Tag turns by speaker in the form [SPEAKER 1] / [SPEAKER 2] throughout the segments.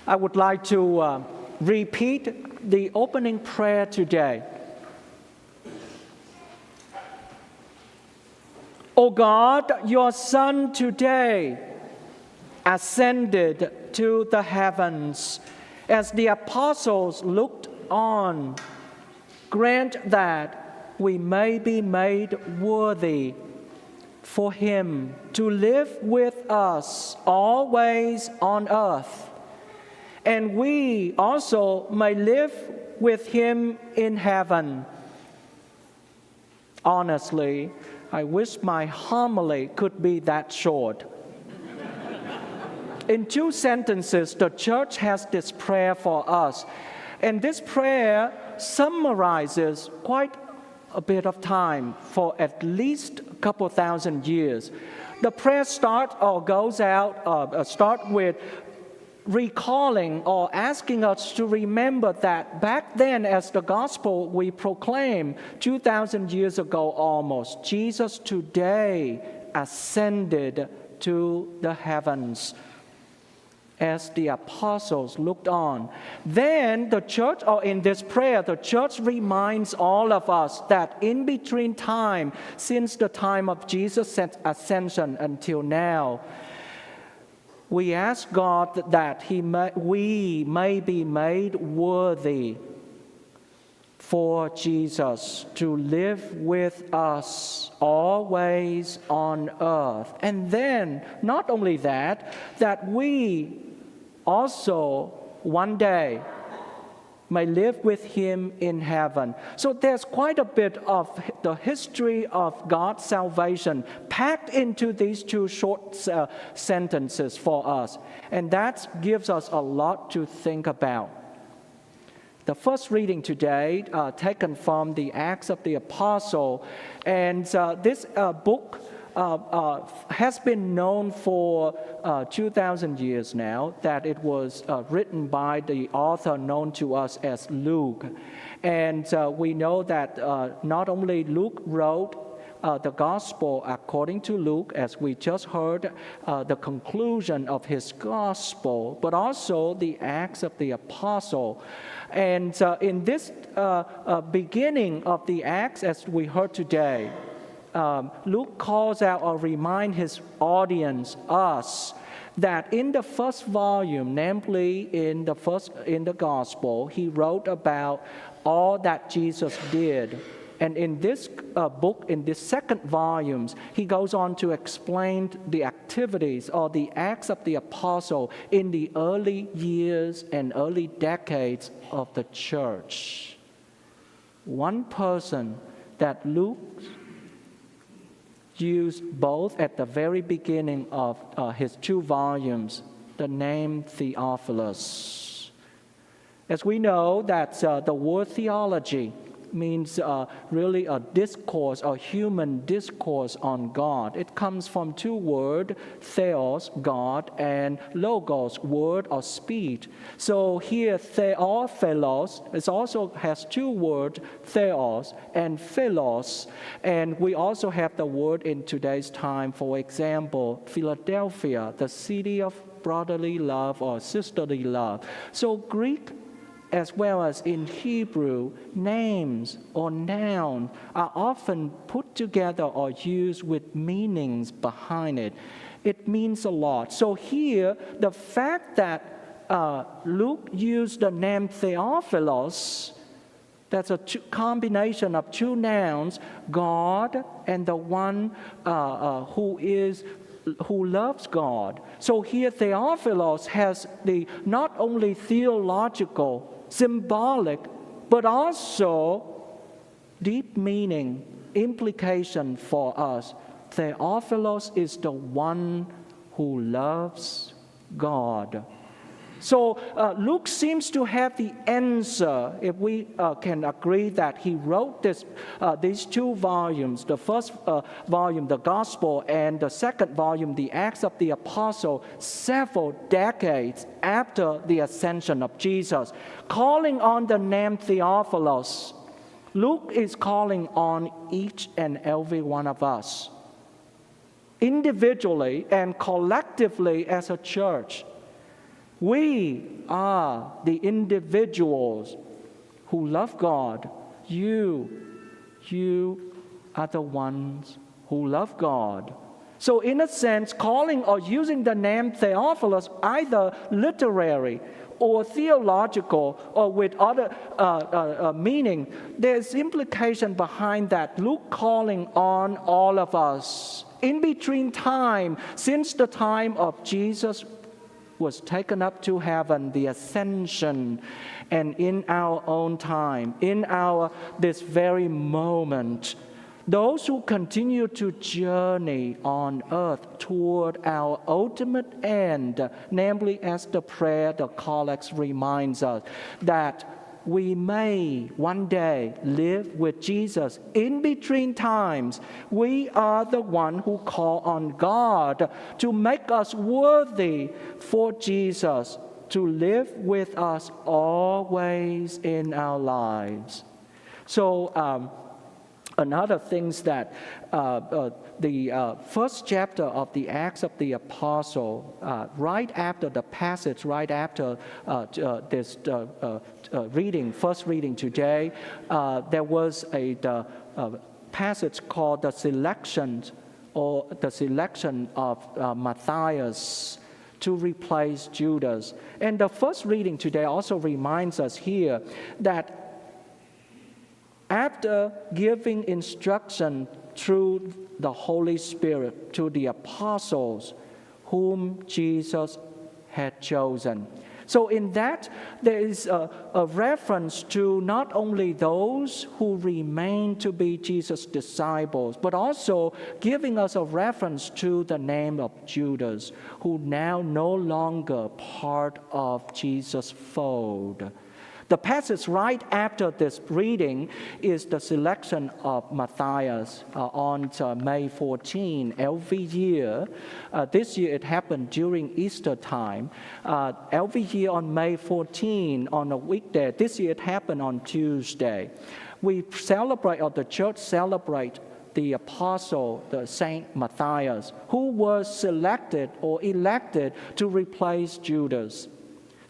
[SPEAKER 1] I would like to repeat the opening prayer today. O God, your Son today ascended to the heavens. As the apostles looked on, grant that we may be made worthy for Him to live with us always on earth, and we also may live with Him in heaven. Honestly, I wish my homily could be that short. In 2 sentences, the church has this prayer for us. And this prayer summarizes quite a bit of time for at least a couple thousand years. The prayer start with recalling or asking us to remember that back then, as the gospel we proclaim 2,000 years ago almost, Jesus today ascended to the heavens. As the apostles looked on. Then the church, or in this prayer, the church reminds all of us that in between time, since the time of Jesus' ascension until now, we ask God that we may be made worthy for Jesus to live with us always on earth. And then, not only that we also one day may live with Him in heaven. So there's quite a bit of the history of God's salvation packed into these 2 short sentences for us. And that gives us a lot to think about. The first reading today, taken from the Acts of the Apostle, and this book has been known for 2,000 years now, that it was written by the author known to us as Luke. And we know that not only Luke wrote the gospel according to Luke, as we just heard the conclusion of his gospel, but also the Acts of the Apostle. And in this beginning of the Acts, as we heard today, Luke calls out or reminds his audience, us, that in the first volume, namely in the gospel, he wrote about all that Jesus did. And in this book, in this second volume, he goes on to explain the activities or the acts of the apostle in the early years and early decades of the church. One person that Luke used both at the very beginning of his 2 volumes, the name Theophilus. As we know that the word theology means really a discourse, a human discourse on God. It comes from 2 words, theos, God, and logos, word or speech. So here, theophilos, it also has 2 words, theos and philos. And we also have the word in today's time, for example, Philadelphia, the city of brotherly love or sisterly love. So Greek as well as in Hebrew, names or nouns are often put together or used with meanings behind it. It means a lot. So here, the fact that Luke used the name Theophilus, that's a combination of 2 nouns, God and the one who loves God. So here Theophilus has the not only theological, symbolic, but also deep meaning, implication for us. Theophilus is the one who loves God. So Luke seems to have the answer, if we can agree that he wrote these 2 volumes, the first volume, the Gospel, and the second volume, the Acts of the Apostle, several decades after the ascension of Jesus. Calling on the name Theophilus, Luke is calling on each and every one of us, individually and collectively as a church. We are the individuals who love God. You are the ones who love God. So in a sense, calling or using the name Theophilus, either literary or theological or with other meaning, there's implication behind that. Luke calling on all of us. In between time, since the time of Jesus was taken up to heaven, the ascension, and in our own time, in this very moment, those who continue to journey on earth toward our ultimate end, namely as the prayer, the collect reminds us, that we may one day live with Jesus. In between times, we are the one who call on God to make us worthy for Jesus to live with us always in our lives. So, another thing is that the first chapter of the Acts of the Apostle, right after the passage, right after this first reading today, there was a passage called the selection of Matthias to replace Judas. And the first reading today also reminds us here that after giving instruction through the Holy Spirit to the apostles whom Jesus had chosen. So in that, there is a reference to not only those who remain to be Jesus' disciples, but also giving us a reference to the name of Judas, who now no longer part of Jesus' fold. The passage right after this reading is the selection of Matthias on May 14, every year. This year it happened during Easter time. Every year on May 14, on a weekday. This year it happened on Tuesday. We celebrate, or the church celebrate, the apostle, the Saint Matthias, who was selected or elected to replace Judas.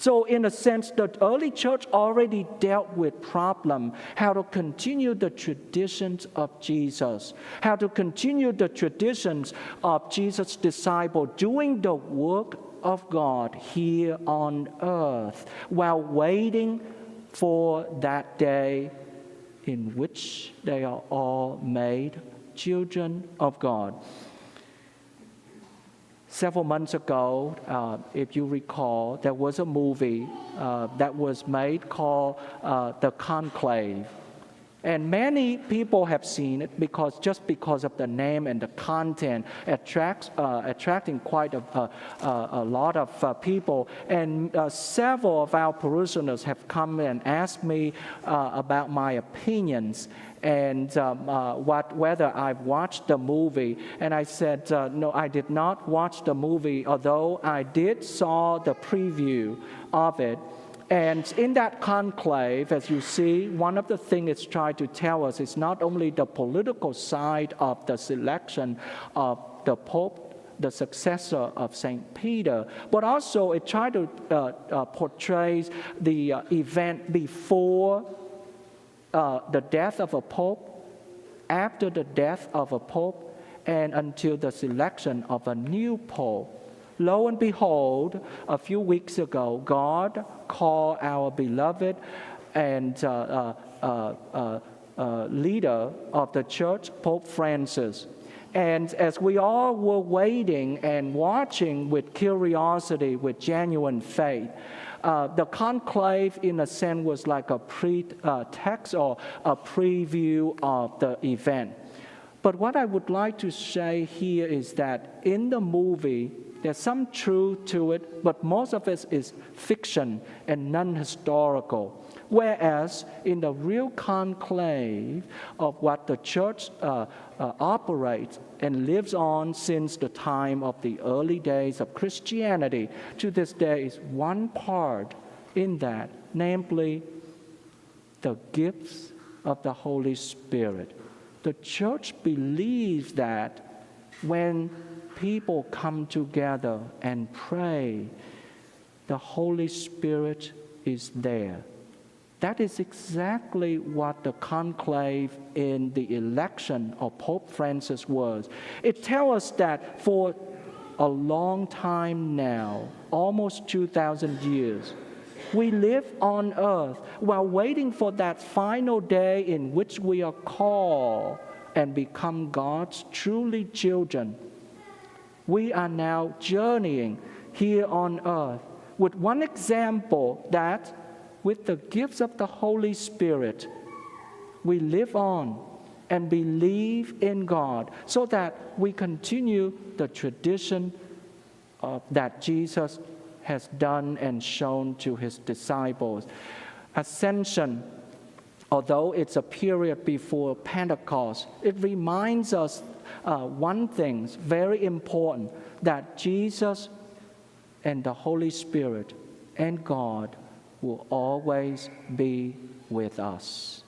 [SPEAKER 1] So in a sense, the early church already dealt with problem, how to continue the traditions of Jesus, how to continue the traditions of Jesus' disciple doing the work of God here on earth while waiting for that day in which they are all made children of God. Several months ago, if you recall, there was a movie that was made called The Conclave. And many people have seen it because of the name and the content attracting quite a lot of people. And several of our parishioners have come and asked me about my opinions and whether I've watched the movie. And I said, no, I did not watch the movie, although I did saw the preview of it. And in that conclave, as you see, one of the things it's trying to tell us is not only the political side of the selection of the Pope, the successor of St. Peter, but also it tried to portray the event before the death of a Pope, after the death of a Pope, and until the selection of a new Pope. Lo and behold, a few weeks ago, God called our beloved and leader of the church, Pope Francis. And as we all were waiting and watching with curiosity, with genuine faith, the conclave, in a sense, was like a pretext or a preview of the event. But what I would like to say here is that in the movie, there's some truth to it, but most of it is fiction and non-historical. Whereas in the real conclave of what the church operates and lives on since the time of the early days of Christianity to this day is one part in that, namely the gifts of the Holy Spirit. The church believes that when people come together and pray, the Holy Spirit is there. That is exactly what the conclave in the election of Pope Francis was. It tells us that for a long time now, almost 2,000 years, we live on earth while waiting for that final day in which we are called and become God's truly children. We are now journeying here on earth with one example, that with the gifts of the Holy Spirit, we live on and believe in God so that we continue the tradition that Jesus has done and shown to his disciples. Ascension, although it's a period before Pentecost, it reminds us one thing very important, that Jesus and the Holy Spirit and God will always be with us.